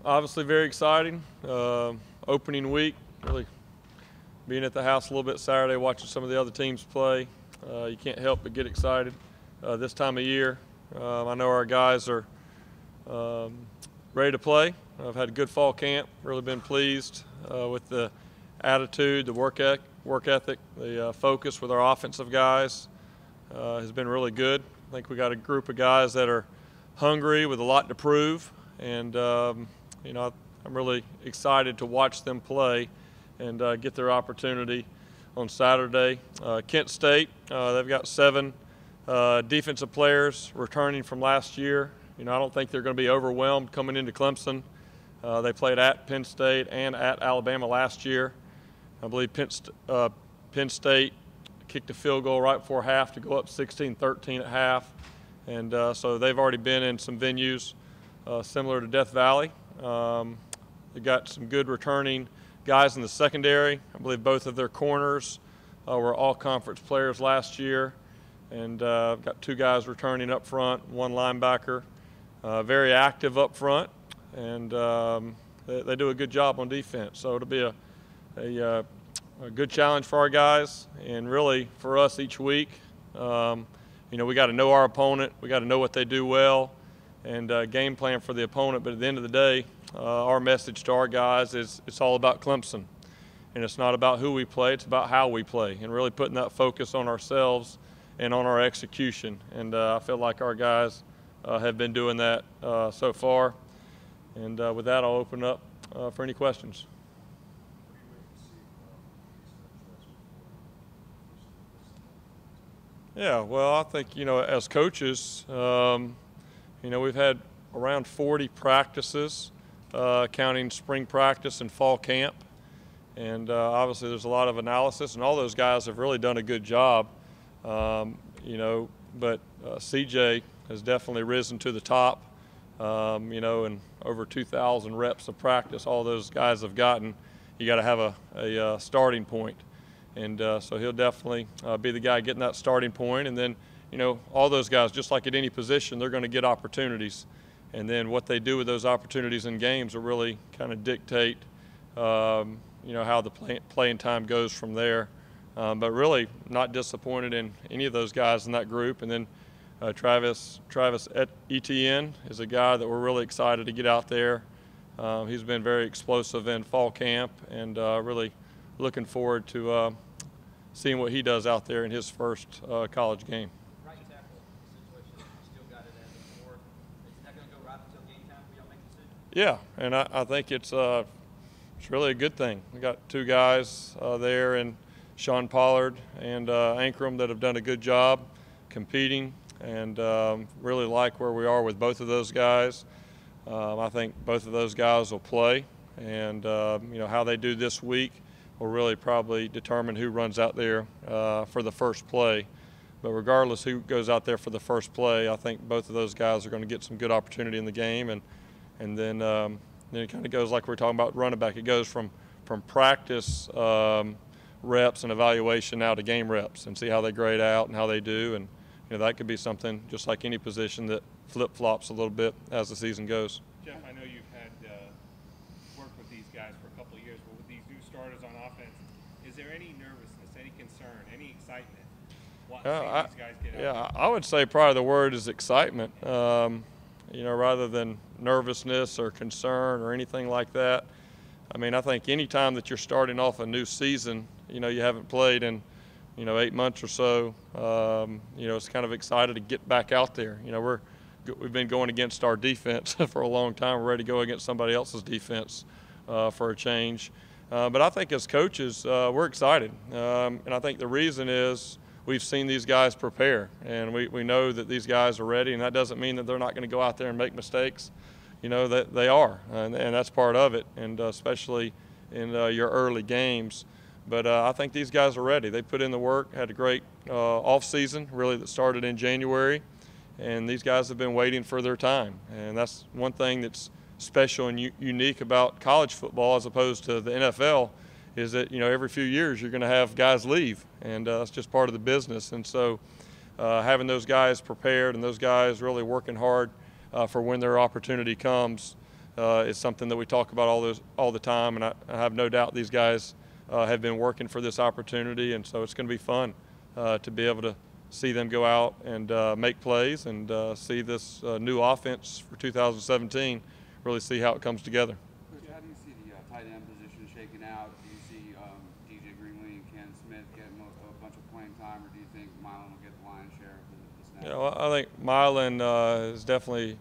Obviously very exciting. Opening week, really being at the house a little bit Saturday, watching some of the other teams play. You can't help but get excited this time of year. I know our guys are ready to play. I've had a good fall camp, really been pleased with the attitude, the work ethic, the focus with our offensive guys has been really good. I think we got a group of guys that are hungry with a lot to prove, and I'm really excited to watch them play and get their opportunity on Saturday. Kent State, they've got 7 defensive players returning from last year. I don't think they're going to be overwhelmed coming into Clemson. They played at Penn State and at Alabama last year. I believe Penn State kicked a field goal right before half to go up 16-13 at half. And so they've already been in some venues similar to Death Valley. They've got some good returning guys in the secondary. I believe both of their corners were all-conference players last year. And got 2 guys returning up front, 1 linebacker. Very active up front, and they do a good job on defense. So it'll be a good challenge for our guys, and really for us each week. We got to know our opponent. We got to know what they do well, and game plan for the opponent. But at the end of the day, our message to our guys is it's all about Clemson, and it's not about who we play. It's about how we play, and really putting that focus on ourselves and on our execution. And I feel like our guys have been doing that so far. And with that, I'll open up for any questions. Yeah, well, I think, as coaches, we've had around 40 practices, counting spring practice and fall camp. And obviously there's a lot of analysis, and all those guys have really done a good job. But CJ has definitely risen to the top, and over 2,000 reps of practice all those guys have gotten. You got to have a starting point. And so he'll definitely be the guy getting that starting point. And then, all those guys, just like at any position, they're going to get opportunities. And then what they do with those opportunities in games will really kind of dictate, how the playing time goes from there. But really not disappointed in any of those guys in that group. And then Travis Etienne is a guy that we're really excited to get out there. He's been very explosive in fall camp, and really looking forward to seeing what he does out there in his first college game. Right tackle situation, you still got it as a 4. Is that going to go right until game time for y'all make the decision? Yeah, and I think it's really a good thing. We got 2 guys there, and Sean Pollard and Ankrum, that have done a good job competing, and really like where we are with both of those guys. I think both of those guys will play, and how they do this week will really probably determine who runs out there for the first play. But regardless who goes out there for the first play, I think both of those guys are going to get some good opportunity in the game, and then it kind of goes like we're talking about running back. It goes from practice reps and evaluation now to game reps, and see how they grade out and how they do. And that could be something just like any position that flip-flops a little bit as the season goes. Jeff, I know you've had worked with these guys for a couple of years, but with these new starters on offense, is there any nervousness, any concern, any excitement watching these guys get out? Yeah, I would say probably the word is excitement, rather than nervousness or concern or anything like that. I mean, I think any time that you're starting off a new season, you haven't played in 8 months or so, it's kind of excited to get back out there. We've been going against our defense for a long time. We're ready to go against somebody else's defense for a change. But I think as coaches, we're excited. And I think the reason is we've seen these guys prepare, and we know that these guys are ready, and that doesn't mean that they're not going to go out there and make mistakes. That they are, and that's part of it, and especially in your early games. But I think these guys are ready. They put in the work, had a great off season, really, that started in January. And these guys have been waiting for their time. And that's one thing that's special and unique about college football as opposed to the NFL, is that, every few years you're going to have guys leave. And that's just part of the business. And so having those guys prepared and those guys really working hard for when their opportunity comes, is something that we talk about all the time, and I have no doubt these guys have been working for this opportunity, and so it's going to be fun to be able to see them go out and make plays and see this new offense for 2017, really see how it comes together. Coach, how do you see the tight end position shaking out? Do you see DJ Greenlee and Ken Smith getting a bunch of playing time, or do you think Milan will get the lion's share of the snaps? Yeah, well, I think Milan has definitely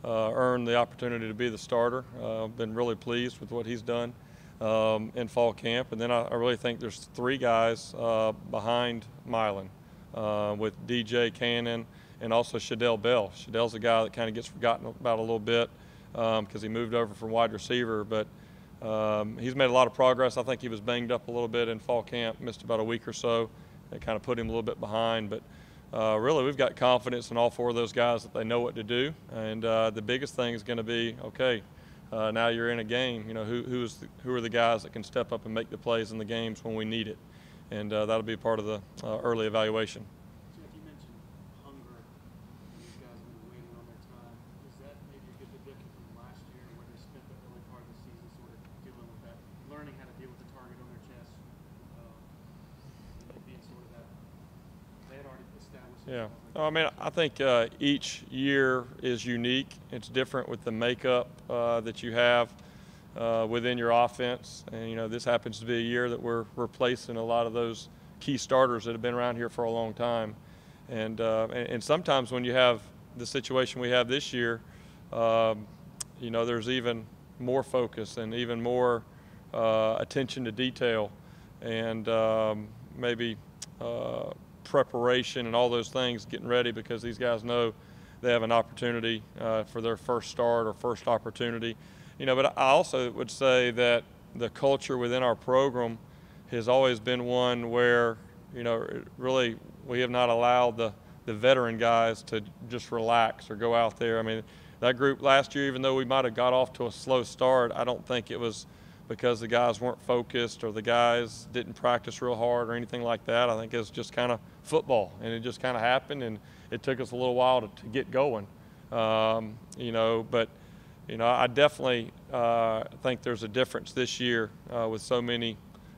earned the opportunity to be the starter. I've been really pleased with what he's done in fall camp. And then I really think there's three guys behind Milan with DJ Cannon and also Shadell Bell. Shadell's a guy that kind of gets forgotten about a little bit because he moved over from wide receiver, but he's made a lot of progress. I think he was banged up a little bit in fall camp, missed about a week or so. That kind of put him a little bit behind, but really we've got confidence in all four of those guys that they know what to do. And the biggest thing is going to be, okay, now you're in a game, you know, who are the guys that can step up and make the plays in the games when we need it. And that'll be part of the early evaluation. Jeff, you mentioned hunger. These guys have been waiting on their time. Is that maybe a good difference from last year where they spent the early part of the season sort of dealing with that, learning how to deal with the target on their chest, being sort of that they had already established? Yeah. I mean, I think each year is unique. It's different with the makeup that you have within your offense. And, you know, this happens to be a year that we're replacing a lot of those key starters that have been around here for a long time. And sometimes when you have the situation we have this year, you know, there's even more focus and even more attention to detail and maybe preparation and all those things, getting ready because these guys know they have an opportunity for their first start or first opportunity. You know, but I also would say that the culture within our program has always been one where, you know, really we have not allowed the veteran guys to just relax or go out there. I mean, that group last year, even though we might have got off to a slow start, I don't think it was because the guys weren't focused or the guys didn't practice real hard or anything like that. I think it was just kind of football, and it just kind of happened, and it took us a little while to get going. You know, but you know, I definitely think there's a difference this year with so many,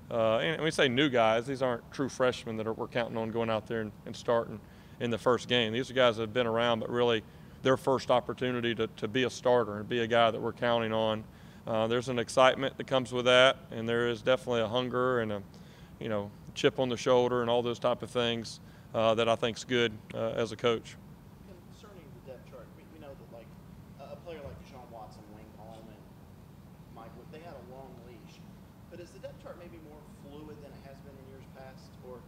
and we say new guys, these aren't true freshmen that we're counting on going out there and starting in the first game. These are guys that have been around, but really their first opportunity to be a starter and be a guy that we're counting on. There's an excitement that comes with that, and there is definitely a hunger and a, you know, chip on the shoulder and all those type of things that I think is good as a coach. Concerning the depth chart, we know that like a player like Deshaun Watson, Wayne Coleman, Mike, they had a long leash. But is the depth chart maybe more fluid than it has been in years past? Or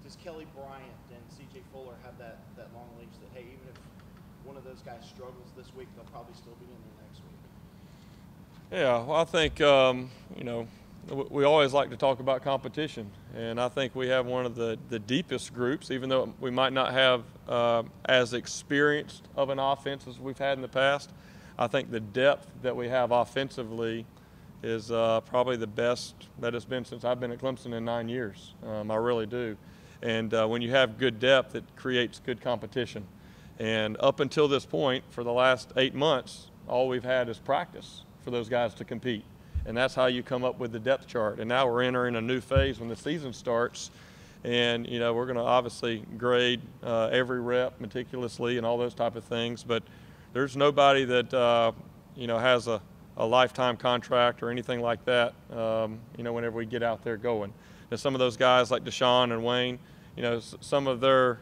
does Kelly Bryant and C.J. Fuller have that long leash that, hey, even if one of those guys struggles this week, they'll probably still be in there next week? Yeah, well, I think, you know, we always like to talk about competition, and I think we have one of the deepest groups, even though we might not have as experienced of an offense as we've had in the past. I think the depth that we have offensively is probably the best that it's been since I've been at Clemson in 9 years. I really do. And when you have good depth, it creates good competition. And up until this point, for the last 8 months, all we've had is practice for those guys to compete. And that's how you come up with the depth chart. And now we're entering a new phase when the season starts. And, you know, we're going to obviously grade every rep meticulously and all those type of things. But there's nobody that, you know, has a lifetime contract or anything like that, you know, whenever we get out there going. Now, some of those guys like Deshaun and Wayne, you know, some of their,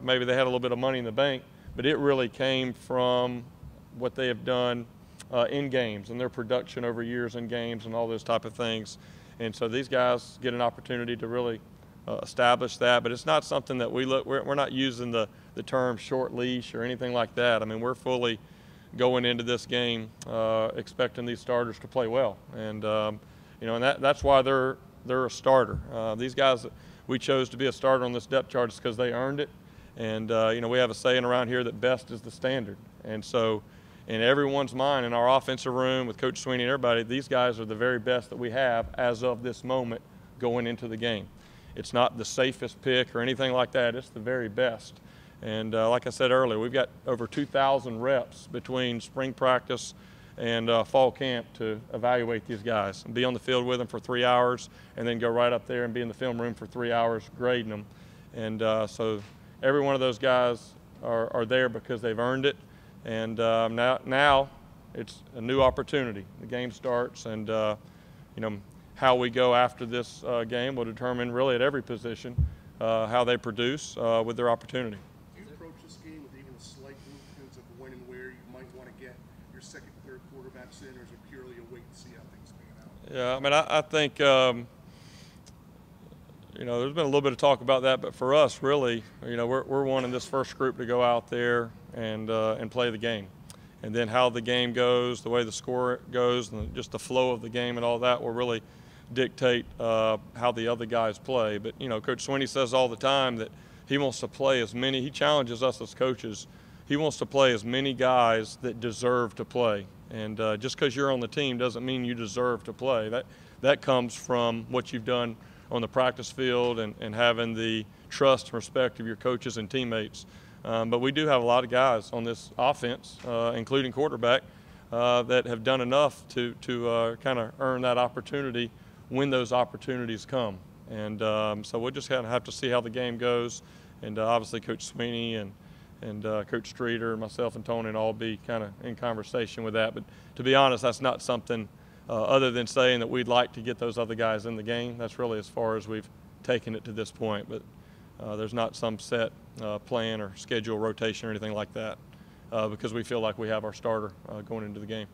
maybe they had a little bit of money in the bank, but it really came from what they have done in games and their production over years in games and all those type of things. And so these guys get an opportunity to really establish that, but it's not something that we're not using the term short leash or anything like that. I mean, we're fully going into this game expecting these starters to play well. And, you know, and that's why they're a starter. These guys that we chose to be a starter on this depth chart is because they earned it. And, you know, we have a saying around here that best is the standard. And so in everyone's mind, in our offensive room with Coach Sweeney and everybody, these guys are the very best that we have as of this moment going into the game. It's not the safest pick or anything like that. It's the very best. And like I said earlier, we've got over 2,000 reps between spring practice and fall camp to evaluate these guys and be on the field with them for 3 hours, and then go right up there and be in the film room for 3 hours grading them. And so every one of those guys are there because they've earned it. And now it's a new opportunity. The game starts, and how we go after this game will determine really at every position how they produce with their opportunity. Do you approach this game with even a slight influence of when and where you might want to get your second, third quarterbacks in, or is it purely a wait and see how things pan out? Yeah, I mean, I think there's been a little bit of talk about that, but for us, really, we're wanting this first group to go out there and play the game. And then how the game goes, the way the score goes, and just the flow of the game and all that will really dictate how the other guys play. But, Coach Swinney says all the time that he wants to play he challenges us as coaches. He wants to play as many guys that deserve to play. And just because you're on the team doesn't mean you deserve to play. That comes from what you've done on the practice field and having the trust and respect of your coaches and teammates. But we do have a lot of guys on this offense, including quarterback, that have done enough to kind of earn that opportunity when those opportunities come. And so we'll just kind of have to see how the game goes. And obviously Coach Sweeney and Coach Streeter, myself and Tony, and all be kind of in conversation with that. But to be honest, that's not something other than saying that we'd like to get those other guys in the game. That's really as far as we've taken it to this point. But there's not some set plan or schedule rotation or anything like that because we feel like we have our starter going into the game.